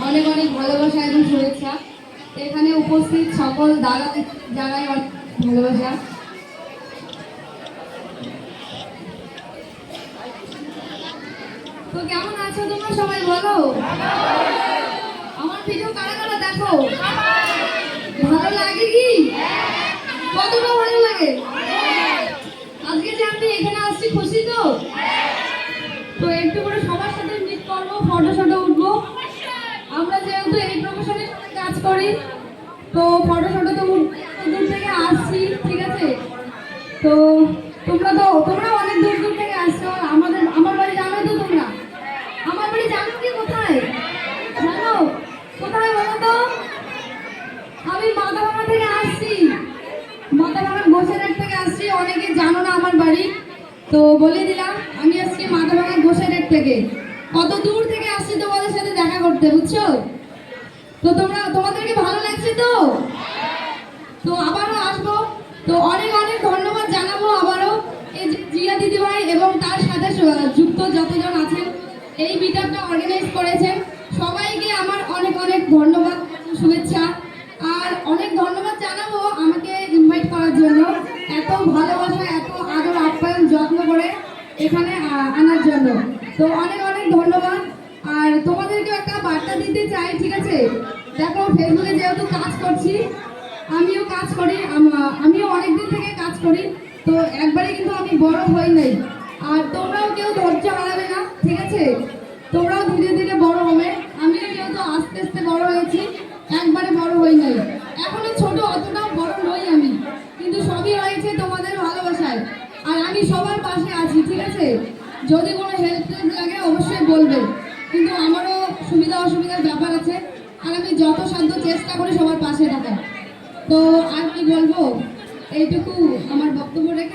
অনেক অনেক ভালোবাসা এবং শুভেচ্ছা। এখানে উপস্থিত সকল দাদা জানাই অনেক ভালোবাসা। তো কেমন আছো তোমরা সবাই বলো? আমার ভিডিও কারা কারা দেখো? ভালো লাগে কি? কতটা ভালো লাগে? আজকে যে আমি এখানে আসছি খুশি তো? তো একটু করে সবার সাথে মিট করবো, ফটো শটো উঠবো। আমরা যেহেতু এই প্রফেশনে কাজ করি তো ফটো শটো তো দূর থেকে আসছি, ঠিক আছে? তো তোমরা অনেক দূর দূর থেকে আসছো। আমার বাড়ি জানো তো তোমরা? আমার বাড়ি জানো কি কোথায়? জানো কোথায় বলো তো? আমি মাথাভাঙা থেকে আসছি, মাথাভাঙা গোসাইরহাট থেকে আসছি। অনেকে জানো না আমার বাড়ি, তো বলে দিলাম আমি আজকে মাথাভাঙা গোসাইরহাট থেকে। কত দূর থেকে আসছি তোমাদের সাথে দেখা করতে, বুঝছো? তো তোমাদেরকে ভালো লাগছে তো? তো আবারও আসবো। তো অনেক অনেক ধন্যবাদ জানাবো আবারও এই যে জিয়া দিদিভাই এবং তার সাথে যুক্ত যতজন আছেন, এই মিটআপটা অর্গানাইজ করেছেন, সবাইকে আমার অনেক অনেক ধন্যবাদ, শুভেচ্ছা। আর অনেক ধন্যবাদ জানাবো আমাকে ইনভাইট করার জন্য, এত ভালোবাসা, এত আদর আপ্যায়ন যত্ন করে এখানে আনার জন্য। তো অনেক অনেক ধন্যবাদ। আর তোমাদেরকে একটা বার্তা দিতে চাই, ঠিক আছে? দেখো, ফেসবুকে যেহেতু কাজ করছি, আমিও কাজ করি, আমিও অনেকদিন থেকে কাজ করি। তো একবারে কিন্তু আমি বড় হই নাই। আর তোমরাও কেউ ধৈর্য হারাবে না, ঠিক আছে? তোমরাও ধীরে ধীরে বড় হবে। আমিও যেহেতু আস্তে আস্তে বড় হয়েছি, একবারে বড় হই নাই। এখনো ছোট, অতটাও বড় নই আমি, কিন্তু সবই হয়েছে তোমাদের ভালোবাসায়। আর আমি সবার পাশে আছি, ঠিক আছে? যদি কোনো হেল্প লাগে অবশ্যই বলবে, কিন্তু আমারও সুবিধা অসুবিধার ব্যাপার আছে। আর আমি যত সাধ্য চেষ্টা করি সবার পাশে থাকার। তো আর কি বলবো, এইটুকু আমার বক্তব্য রেখে